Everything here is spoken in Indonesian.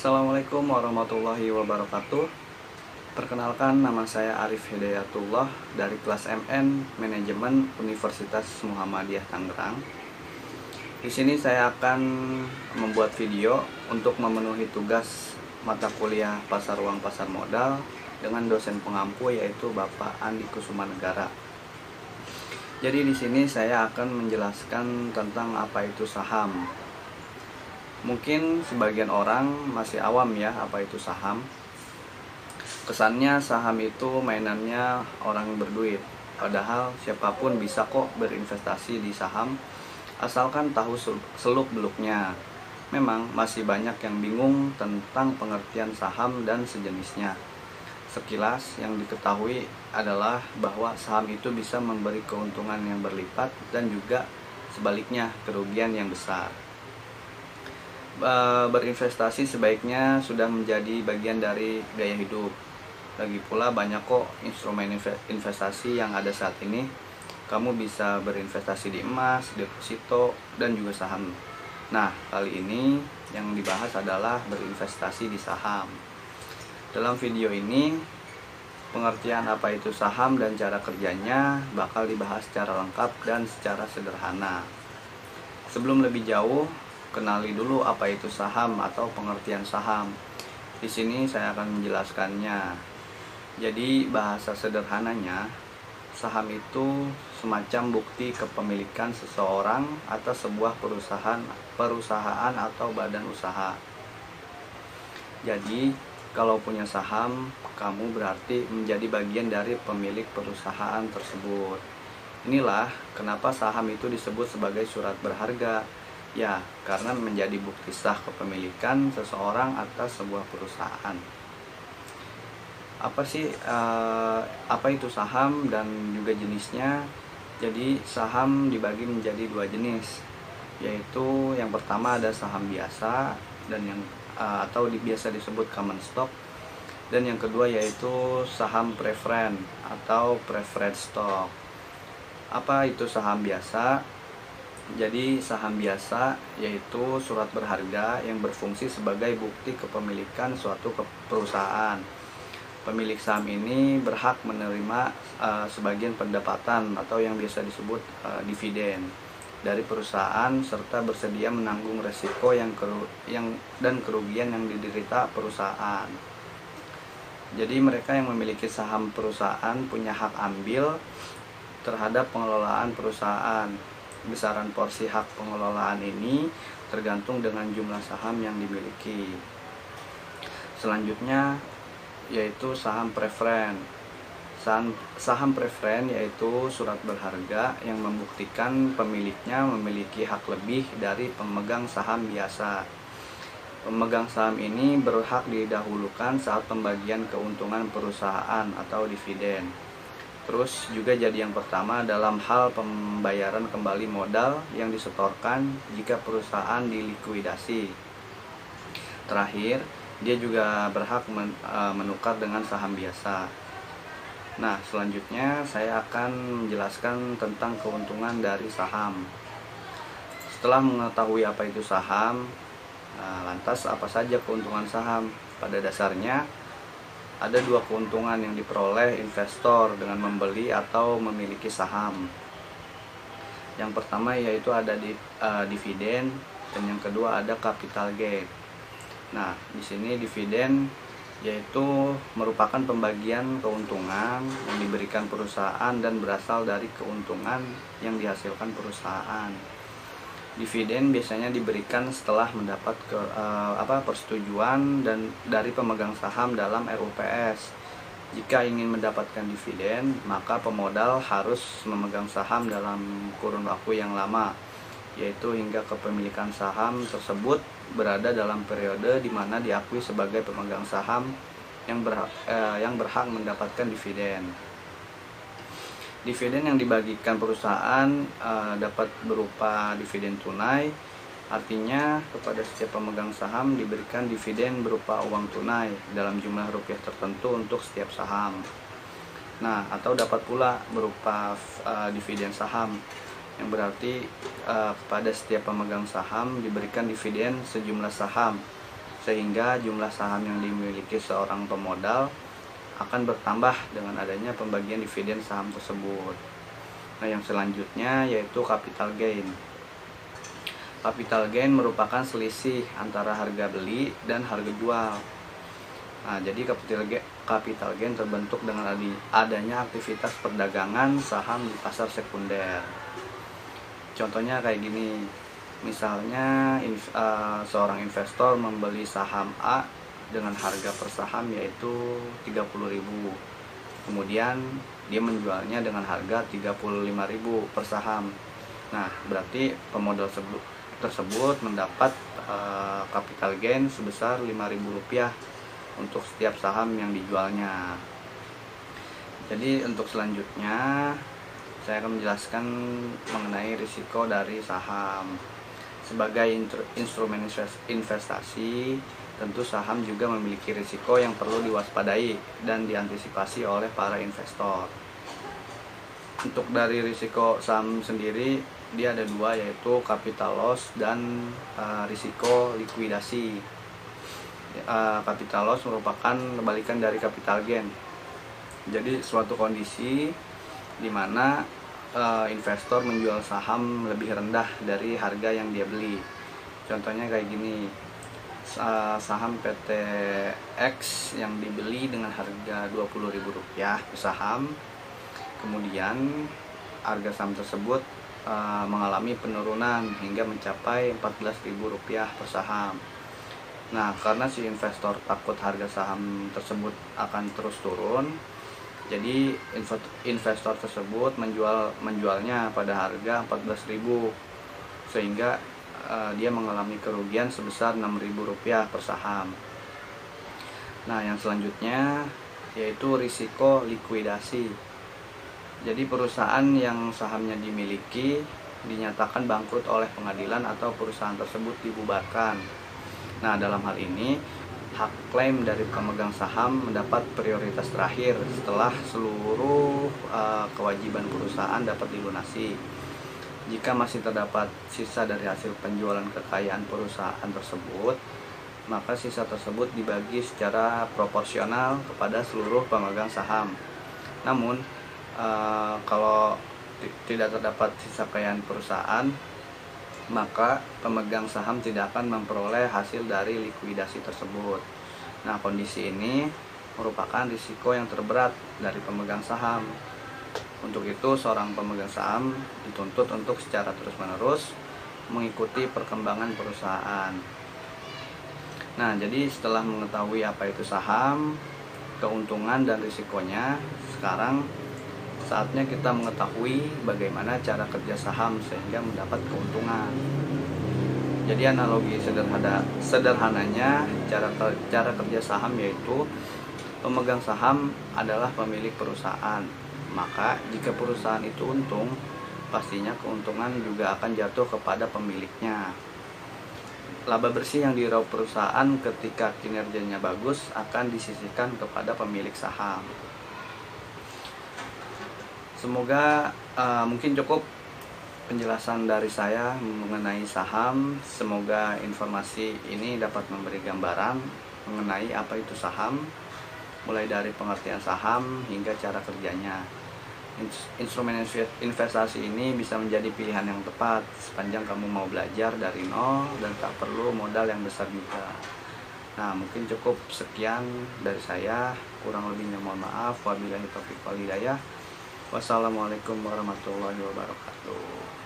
Assalamualaikum warahmatullahi wabarakatuh. Perkenalkan, nama saya Arif Hidayatullah dari kelas MN Manajemen Universitas Muhammadiyah Tangerang. Di sini saya akan membuat video untuk memenuhi tugas mata kuliah Pasar Uang Pasar Modal dengan dosen pengampu yaitu Bapak Andi Kusumanegara. Jadi di sini saya akan menjelaskan tentang apa itu saham. Mungkin sebagian orang masih awam ya apa itu saham. Kesannya saham itu mainannya orang berduit. Padahal siapapun bisa kok berinvestasi di saham asalkan tahu seluk-beluknya. Memang masih banyak yang bingung tentang pengertian saham dan sejenisnya. Sekilas yang diketahui adalah bahwa saham itu bisa memberi keuntungan yang berlipat dan juga sebaliknya kerugian yang besar. Berinvestasi sebaiknya sudah menjadi bagian dari gaya hidup. Lagi pula banyak kok instrumen investasi yang ada saat ini. Kamu bisa berinvestasi di emas, deposito, dan juga saham. Nah, kali ini yang dibahas adalah berinvestasi di saham. Dalam video ini, pengertian apa itu saham dan cara kerjanya bakal dibahas secara lengkap dan secara sederhana. Sebelum lebih jauh, kenali dulu apa itu saham atau pengertian saham. Di sini saya akan menjelaskannya. Jadi bahasa sederhananya, saham itu semacam bukti kepemilikan seseorang atas sebuah perusahaan atau badan usaha. Jadi kalau punya saham, kamu berarti menjadi bagian dari pemilik perusahaan tersebut. Inilah kenapa saham itu disebut sebagai surat berharga. Ya, karena menjadi bukti sah kepemilikan seseorang atas sebuah perusahaan. Apa itu saham dan juga jenisnya? Jadi saham dibagi menjadi dua jenis, yaitu yang pertama ada saham biasa dan atau biasa disebut common stock, dan yang kedua yaitu saham preferen atau preferred stock. Apa itu saham biasa? Jadi saham biasa yaitu surat berharga yang berfungsi sebagai bukti kepemilikan suatu perusahaan. Pemilik saham ini berhak menerima sebagian pendapatan atau yang biasa disebut dividen dari perusahaan serta bersedia menanggung resiko dan kerugian yang diderita perusahaan. Jadi mereka yang memiliki saham perusahaan punya hak ambil terhadap pengelolaan perusahaan. Besaran porsi hak pengelolaan ini tergantung dengan jumlah saham yang dimiliki. Selanjutnya yaitu saham preferen. Saham preferen yaitu surat berharga yang membuktikan pemiliknya memiliki hak lebih dari pemegang saham biasa. Pemegang saham ini berhak didahulukan saat pembagian keuntungan perusahaan atau dividen. Terus juga jadi yang pertama dalam hal pembayaran kembali modal yang disetorkan jika perusahaan dilikuidasi. Terakhir, dia juga berhak menukar dengan saham biasa. Nah, selanjutnya saya akan menjelaskan tentang keuntungan dari saham. Setelah mengetahui apa itu saham, lantas apa saja keuntungan saham? Pada dasarnya, ada dua keuntungan yang diperoleh investor dengan membeli atau memiliki saham. Yang pertama yaitu ada dividen dan yang kedua ada capital gain. Nah, di sini dividen yaitu merupakan pembagian keuntungan yang diberikan perusahaan dan berasal dari keuntungan yang dihasilkan perusahaan. Dividen biasanya diberikan setelah mendapat persetujuan dari pemegang saham dalam RUPS. Jika ingin mendapatkan dividen, maka pemodal harus memegang saham dalam kurun waktu yang lama, yaitu hingga kepemilikan saham tersebut berada dalam periode di mana diakui sebagai pemegang saham yang berhak mendapatkan dividen. Dividen yang dibagikan perusahaan dapat berupa dividen tunai, artinya kepada setiap pemegang saham diberikan dividen berupa uang tunai dalam jumlah rupiah tertentu untuk setiap saham. Nah, atau dapat pula berupa dividen saham, yang berarti kepada setiap pemegang saham diberikan dividen sejumlah saham sehingga jumlah saham yang dimiliki seorang pemodal akan bertambah dengan adanya pembagian dividen saham tersebut. Nah, yang selanjutnya yaitu capital gain. Capital gain merupakan selisih antara harga beli dan harga jual. Nah, jadi capital gain terbentuk dengan adanya aktivitas perdagangan saham di pasar sekunder. Contohnya kayak gini, misalnya seorang investor membeli saham A dengan harga per saham yaitu 30.000. Kemudian dia menjualnya dengan harga 35.000 per saham. Nah, berarti pemodal tersebut mendapat capital gain sebesar Rp5.000 untuk setiap saham yang dijualnya. Jadi untuk selanjutnya saya akan menjelaskan mengenai risiko dari saham. Sebagai instrumen investasi, tentu saham juga memiliki risiko yang perlu diwaspadai dan diantisipasi oleh para investor. Untuk dari risiko saham sendiri, dia ada dua, yaitu capital loss dan risiko likuidasi. Capital loss merupakan kebalikan dari capital gain. Jadi suatu kondisi di mana investor menjual saham lebih rendah dari harga yang dia beli. Contohnya kayak gini, saham PT X yang dibeli dengan harga Rp20.000 per saham, kemudian harga saham tersebut mengalami penurunan hingga mencapai Rp14.000 per saham. Nah, karena si investor takut harga saham tersebut akan terus turun, jadi investor tersebut menjualnya pada harga 14.000, sehingga dia mengalami kerugian sebesar Rp6.000 per saham. Nah, yang selanjutnya yaitu risiko likuidasi. Jadi perusahaan yang sahamnya dimiliki dinyatakan bangkrut oleh pengadilan atau perusahaan tersebut dibubarkan. Nah, dalam hal ini hak klaim dari pemegang saham mendapat prioritas terakhir setelah seluruh kewajiban perusahaan dapat dilunasi. Jika masih terdapat sisa dari hasil penjualan kekayaan perusahaan tersebut, maka sisa tersebut dibagi secara proporsional kepada seluruh pemegang saham. Namun, kalau tidak terdapat sisa kekayaan perusahaan, maka pemegang saham tidak akan memperoleh hasil dari likuidasi tersebut. Nah, kondisi ini merupakan risiko yang terberat dari pemegang saham. Untuk itu, seorang pemegang saham dituntut untuk secara terus-menerus mengikuti perkembangan perusahaan. Nah, jadi setelah mengetahui apa itu saham, keuntungan dan risikonya, sekarang saatnya kita mengetahui bagaimana cara kerja saham sehingga mendapat keuntungan. Jadi analogi sederhananya cara kerja saham yaitu pemegang saham adalah pemilik perusahaan. Maka jika perusahaan itu untung, pastinya keuntungan juga akan jatuh kepada pemiliknya. Laba bersih yang diraup perusahaan ketika kinerjanya bagus akan disisihkan kepada pemilik saham. Semoga mungkin cukup penjelasan dari saya mengenai saham. Semoga informasi ini dapat memberi gambaran mengenai apa itu saham, mulai dari pengertian saham hingga cara kerjanya. Instrumen investasi ini bisa menjadi pilihan yang tepat sepanjang kamu mau belajar dari nol dan tak perlu modal yang besar juga. Nah, mungkin cukup sekian dari saya. Kurang lebihnya mohon maaf. Wabillahi taufiq wal hidayah. Wassalamualaikum warahmatullahi wabarakatuh.